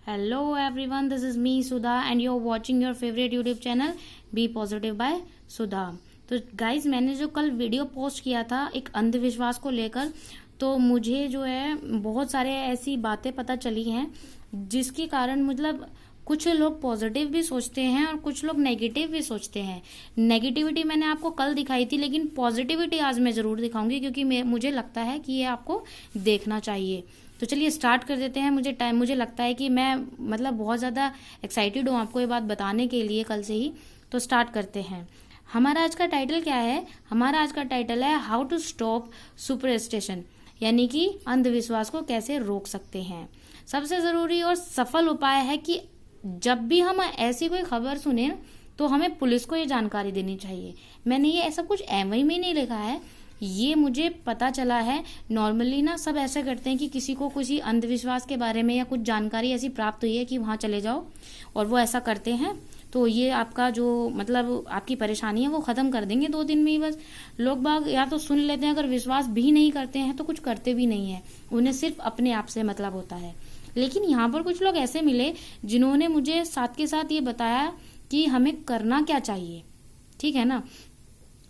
Hello everyone, this is me Sudha and you're watching your favorite YouTube channel Be Positive by Sudha। तो guys मैंने जो कल video post किया था एक अंधविश्वास को लेकर, तो मुझे जो है बहुत सारे ऐसी बातें पता चली हैं जिसके कारण मतलब कुछ लोग पॉजिटिव भी सोचते हैं और कुछ लोग नेगेटिव भी सोचते हैं। नेगेटिविटी मैंने आपको कल दिखाई थी, लेकिन पॉजिटिविटी आज मैं जरूर दिखाऊंगी क्योंकि मुझे लगता है कि ये आपको देखना चाहिए। तो चलिए स्टार्ट कर देते हैं। मुझे लगता है कि मैं मतलब बहुत ज़्यादा एक्साइटेड हूँ आपको ये बात बताने के लिए कल से ही। तो स्टार्ट करते हैं। हमारा आज का टाइटल क्या है? हमारा आज का टाइटल है हाउ टू स्टॉप सुपरस्टिशन, यानी कि अंधविश्वास को कैसे रोक सकते हैं। सबसे ज़रूरी और सफल उपाय है कि जब भी हम ऐसी कोई खबर सुने तो हमें पुलिस को ये जानकारी देनी चाहिए। मैंने ये ऐसा कुछ एवं में नहीं लिखा है, ये मुझे पता चला है। नॉर्मली ना सब ऐसा करते हैं कि किसी को किसी अंधविश्वास के बारे में या कुछ जानकारी ऐसी प्राप्त हुई है कि वहाँ चले जाओ, और वो ऐसा करते हैं तो ये आपका जो मतलब आपकी परेशानी है वो ख़त्म कर देंगे 2 दिन में ही। बस लोग बाग या तो सुन लेते हैं, अगर विश्वास भी नहीं करते हैं तो कुछ करते भी नहीं है, उन्हें सिर्फ अपने आप से मतलब होता है। लेकिन यहाँ पर कुछ लोग ऐसे मिले जिन्होंने मुझे साथ के साथ ये बताया कि हमें करना क्या चाहिए, ठीक है ना।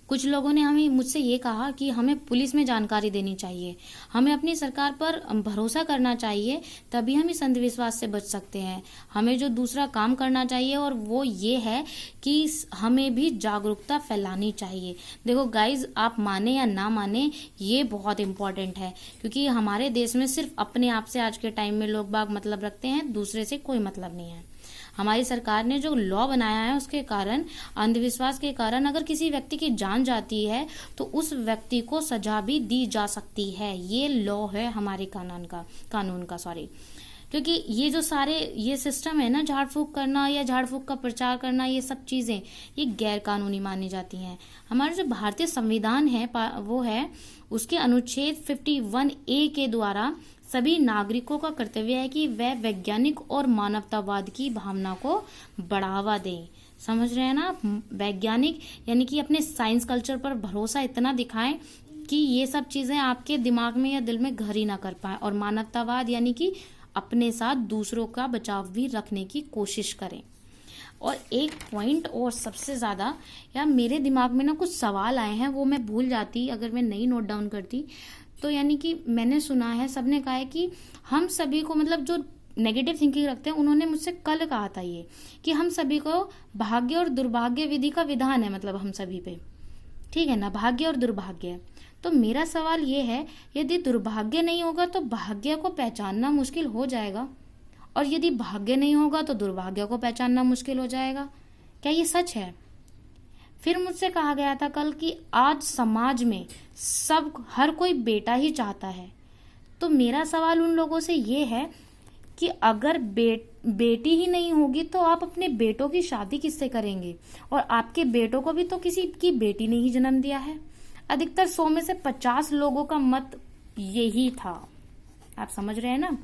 कुछ लोगों ने हमें मुझसे ये कहा कि हमें पुलिस में जानकारी देनी चाहिए, हमें अपनी सरकार पर भरोसा करना चाहिए, तभी हम इस अंधविश्वास से बच सकते हैं। हमें जो दूसरा काम करना चाहिए और वो ये है कि हमें भी जागरूकता फैलानी चाहिए। देखो गाइज, आप माने या ना माने ये बहुत इम्पोर्टेंट है, क्योंकि हमारे देश में सिर्फ अपने आप से आज के टाइम में लोग बाग मतलब रखते हैं, दूसरे से कोई मतलब नहीं है। हमारी सरकार ने जो लॉ बनाया है उसके कारण, अंधविश्वास के कारण अगर किसी व्यक्ति की जान जाती है तो उस व्यक्ति को सजा भी दी जा सकती है। ये लॉ है हमारे कानून का क्योंकि ये जो सारे ये सिस्टम है ना, झाड़ फूक करना या झाड़ फूक का प्रचार करना, ये सब चीजें ये गैर कानूनी मानी जाती हैं। हमारा जो भारतीय संविधान है वो है, उसके अनुच्छेद 51A के द्वारा सभी नागरिकों का कर्तव्य है कि वह वैज्ञानिक और मानवतावाद की भावना को बढ़ावा दें। समझ रहे हैं ना? वैज्ञानिक यानी कि अपने साइंस कल्चर पर भरोसा इतना दिखाएं कि ये सब चीजें आपके दिमाग में या दिल में घर ही ना कर पाए, और मानवतावाद यानी कि अपने साथ दूसरों का बचाव भी रखने की कोशिश करें। और एक पॉइंट और सबसे ज्यादा, या मेरे दिमाग में ना कुछ सवाल आए हैं, वो मैं भूल जाती अगर मैं नहीं नोट डाउन करती। तो यानी कि मैंने सुना है, सबने कहा है कि हम सभी को मतलब जो नेगेटिव थिंकिंग रखते हैं, उन्होंने मुझसे कल कहा था ये कि हम सभी को भाग्य और दुर्भाग्य विधि का विधान है, मतलब हम सभी पे, ठीक है ना, भाग्य और दुर्भाग्य। तो मेरा सवाल ये है, यदि दुर्भाग्य नहीं होगा तो भाग्य को पहचानना मुश्किल हो जाएगा, और यदि भाग्य नहीं होगा तो दुर्भाग्य को पहचानना मुश्किल हो जाएगा। क्या ये सच है? फिर मुझसे कहा गया था कल कि आज समाज में हर कोई बेटा ही चाहता है। तो मेरा सवाल उन लोगों से ये है कि अगर बेटी ही नहीं होगी तो आप अपने बेटों की शादी किससे करेंगे? और आपके बेटों को भी तो किसी की बेटी ने ही जन्म दिया है। अधिकतर 100 में से 50 लोगों का मत यही था। आप समझ रहे हैं ना?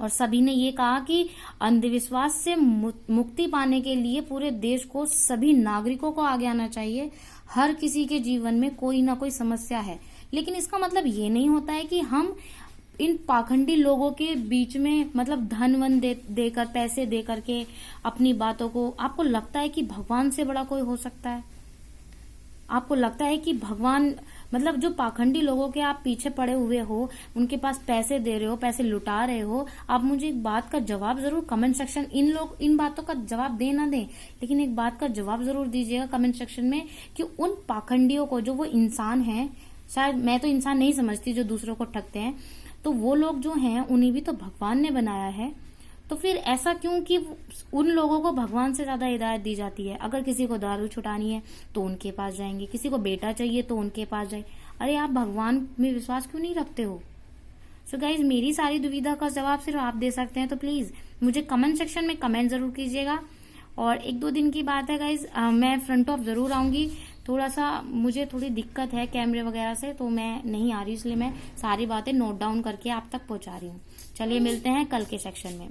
और सभी ने ये कहा कि अंधविश्वास से मुक्ति पाने के लिए पूरे देश को, सभी नागरिकों को आगे आना चाहिए। हर किसी के जीवन में कोई ना कोई समस्या है, लेकिन इसका मतलब ये नहीं होता है कि हम इन पाखंडी लोगों के बीच में मतलब धन वन देकर पैसे दे करके अपनी बातों को, आपको लगता है कि भगवान से बड़ा कोई हो सकता है? आपको लगता है कि भगवान मतलब जो पाखंडी लोगों के आप पीछे पड़े हुए हो, उनके पास पैसे दे रहे हो, पैसे लुटा रहे हो, आप मुझे एक बात का जवाब जरूर कमेंट सेक्शन, इन बातों का जवाब दे ना दें, लेकिन एक बात का जवाब जरूर दीजिएगा कमेंट सेक्शन में कि उन पाखंडियों को, जो वो इंसान हैं, शायद मैं तो इंसान नहीं समझती जो दूसरों को ठगते हैं, तो वो लोग जो हैं उन्हें भी तो भगवान ने बनाया है। तो फिर ऐसा क्यों कि उन लोगों को भगवान से ज्यादा हिदायत दी जाती है? अगर किसी को दारू छुटानी है तो उनके पास जाएंगे, किसी को बेटा चाहिए तो उनके पास जाए। अरे आप भगवान में विश्वास क्यों नहीं रखते हो? सो गाइज, मेरी सारी दुविधा का जवाब सिर्फ आप दे सकते हैं, तो प्लीज मुझे कमेंट सेक्शन में कमेंट जरूर कीजिएगा। और 1-2 दिन की बात है गाइज, मैं फ्रंट ऑफ जरूर आऊंगी। थोड़ा सा मुझे थोड़ी दिक्कत है कैमरे वगैरह से, तो मैं नहीं आ रही, इसलिए मैं सारी बातें नोट डाउन करके आप तक पहुंचा रही हूँ। चलिए मिलते हैं कल के सेक्शन में।